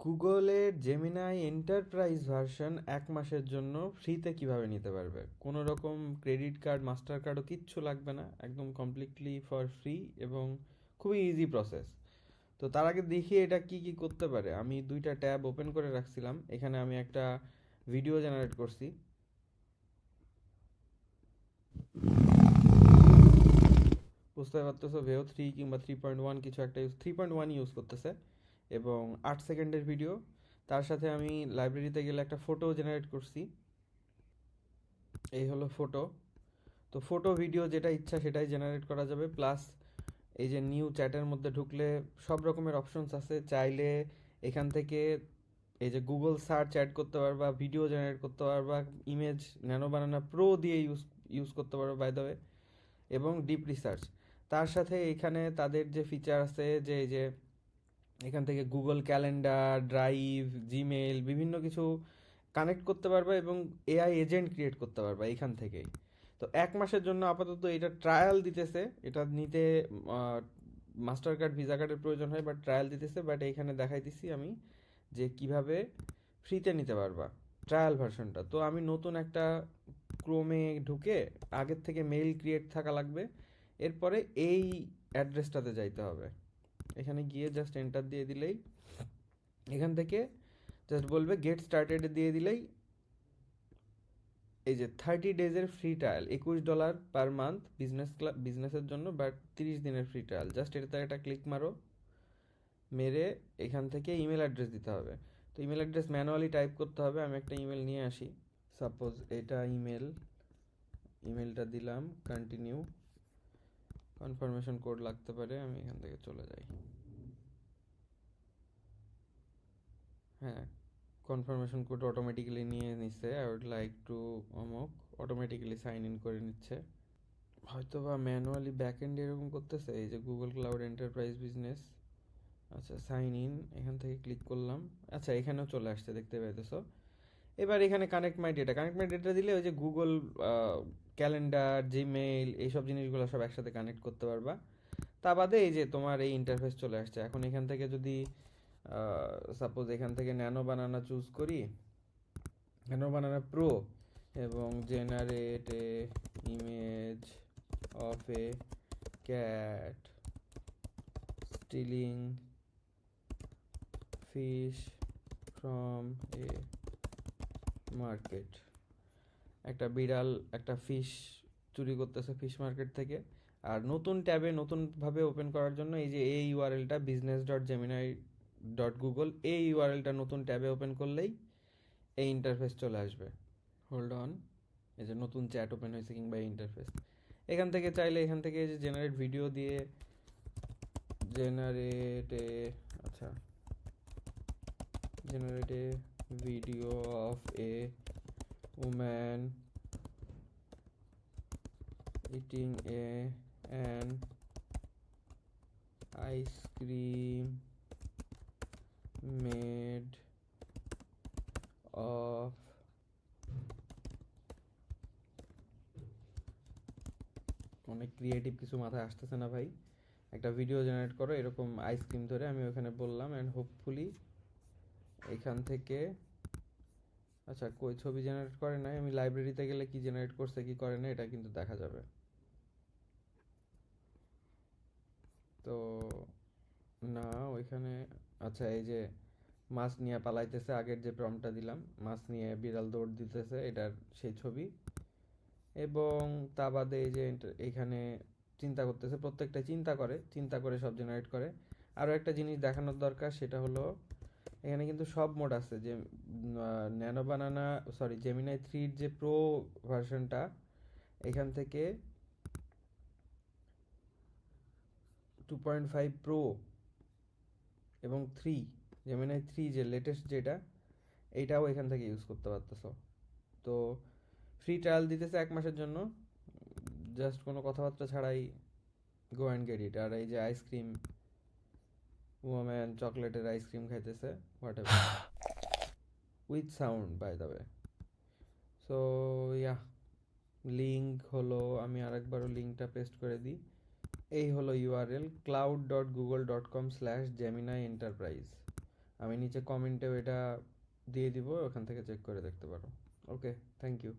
গুগলের Gemini enterprise version 1 মাসের জন্য ফ্রিতে কিভাবে নিতে পারবে? কোনো রকম ক্রেডিট কার্ড, মাস্টার কার্ডও কিচ্ছু লাগবে না, একদম কমপ্লিটলি ফর ফ্রি এবং খুবই ইজি প্রসেস। তো তার আগে দেখি এটা কি কি করতে পারে। আমি 2টা ট্যাব ওপেন করে রাখছিলাম, এখানে আমি একটা ভিডিও জেনারেট করছি। বুঝতে পারতেছো, ভেও 3 কিংবা 3.1 কিছু একটা 3.1 ইউজ করতেছে এবং 8 সেকেন্ডের ভিডিও। তার সাথে আমি লাইব্রেরিতে গেলে একটা ফটো জেনারেট করছি। এই হলো ফটো। তো ফটো ভিডিও যেটা ইচ্ছা সেটাই জেনারেট করা যাবে, প্লাস এই যে নিউ চ্যাটের মধ্যে ঢুকলে সব রকমের অপশনস আছে। চাইলে এখান থেকে এই যে গুগল সার্চ অ্যাড করতে পারবা, ভিডিও জেনারেট করতে পারবা, ইমেজ ন্যানো বানানা প্রো দিয়ে ইউজ ইউজ করতে পারবা বাই দ্য ওয়ে, এবং ডিপ রিসার্চ। তার সাথে এখানে তাদের যে ফিচার আছে, যে এই যে এখান থেকে গুগল ক্যালেন্ডার, ড্রাইভ, জিমেইল বিভিন্ন কিছু কানেক্ট করতে পারবা এবং এআই এজেন্ট ক্রিয়েট করতে পারবা এখান থেকেই। তো 1 মাসের জন্য আপাতত এটা ট্রায়াল দিতেছে। এটা নিতে মাস্টার কার্ড, ভিসা কার্ডের প্রয়োজন হয়, বাট ট্রায়াল দিতেছে। বাট এইখানে দেখাইতেছি আমি যে কিভাবে ফ্রিতে নিতে পারবা ট্রায়াল ভার্সনটা। তো আমি নতুন একটা ক্রোমে ঢুকে আগের থেকে মেইল ক্রিয়েট থাকা লাগবে, এরপরে এই অ্যাড্রেসটাতে যাইতে হবে। এখানে গিয়ে জাস্ট এন্টার দিয়ে দিলেই এখান থেকে জাস্ট বলবে গেট স্টার্টেড দিয়ে দিলেই এই যে 30 ডেজের ফ্রি ট্রায়াল, $21 পার মান্থ বিজনেসের জন্য, বাট 30 দিনের ফ্রি ট্রায়াল। জাস্ট এটাতে একটা ক্লিক মারো, মেরে এখান থেকে ইমেল অ্যাড্রেস দিতে হবে। তো ইমেল অ্যাড্রেস ম্যানুয়ালি টাইপ করতে হবে। আমি একটা ইমেল নিয়ে আসি, সাপোজ এটা ইমেলটা দিলাম, কন্টিনিউ। কনফার্মেশন কোড লাগতে পারে, আমি এখান থেকে চলে যাই। হ্যাঁ, কনফার্মেশন কোড অটোমেটিক্যালি নিয়ে নিচ্ছে। আই উড লাইক টু অমুক, অটোমেটিক্যালি সাইন ইন করে নিচ্ছে। হয়তো বা ম্যানুয়ালি ব্যাক এন্ডে এরকম করতেছে। এই যে গুগল ক্লাউড এন্টারপ্রাইজ বিজনেস, আচ্ছা সাইন ইন, এখান থেকে ক্লিক করলাম। আচ্ছা এখানেও চলে আসছে, দেখতে পাইতেছো। এবার এখানে কানেক্ট মাই ডেটা দিলে ওই যে গুগল ক্যালেন্ডার, জিমেইল এইসব জিনিসগুলো সব একসাথে কানেক্ট করতে পারবা। তা বাদে এই যে তোমার এই ইন্টারফেস চলে আসছে। এখন এখান থেকে যদি সাপোজ এখান থেকে ন্যানো বানানা চুজ করি, ন্যানো বানানা প্রো, এবং generate A image of A cat stealing fish from a market. একটা বিড়াল একটা ফিশ চুরি করতেছে ফিশ মার্কেট থেকে। আর নতুন ট্যাবে নতুনভাবে ওপেন করার জন্য এই যে এই ইউআরএলটা business.gemini.google, এই ইউআরএলটা নতুন ট্যাবে ওপেন করলেই এই ইন্টারফেস চলে আসবে। হোল্ড অন, এই যে নতুন চ্যাট ওপেন হয়েছে কিংবা এই ইন্টারফেস। এখান থেকে চাইলে এখান থেকে এই যে জেনারেট ভিডিও দিয়ে জেনারেট এ, আচ্ছা generate A video of A woman eating an ice cream made of, অনেক ক্রিয়েটিভ কিছু মাথায় আসতেছে না ভাই। একটা ভিডিও জেনারেট করো এরকম আইসক্রিম ধরে, আমি ওখানে বললাম, অ্যান্ড হোপফুলি এখান থেকে, আচ্ছা কই ছবি জেনারেট করে নাই, আমি লাইব্রেরিতে গেলে কি জেনারেট করছে কি করে না এটা কিন্তু দেখা যাবে। তো না ওইখানে, আচ্ছা এই যে মাছ নিয়ে পালাইতেছে, আগের যে প্রম্পটটা দিলাম, মাছ নিয়ে বিড়াল দৌড় দিতেছে, এটার সেই ছবি। এবং তা বাদে এই যে এখানে চিন্তা করতেছে, প্রত্যেকটা চিন্তা করে সব জেনারেট করে। আরও একটা জিনিস দেখানোর দরকার, সেটা হলো এখানে কিন্তু সব মোড আছে। যে ন্যানো বানানা, সরি জেমিনাই 3 যে প্রো ভার্সনটা, এখান থেকে 2.5 প্রো এবং জেমিনাই 3 যে লেটেস্ট যেটা, এইটাও এখান থেকে ইউজ করতে পারতেছো। তো ফ্রি ট্রায়াল দিতেছে 1 মাসের জন্য, জাস্ট কোনো কথাবার্তা ছাড়াই গো অ্যান্ড গেট ইট। আর এই যে আইসক্রিম, ওম্যান চকলেটের আইসক্রিম খাইতেছে, whatever, with sound by the way. So yeah, link হলো, আমি আরেকবারও লিঙ্কটা পেস্ট করে দিই। এই হলো ইউআরএল cloud.google.com/gemini enterprise। আমি নিচে কমেন্টেও এটা দিয়ে দিব, ওখান থেকে চেক করে দেখতে পারো। ওকে, থ্যাংক ইউ।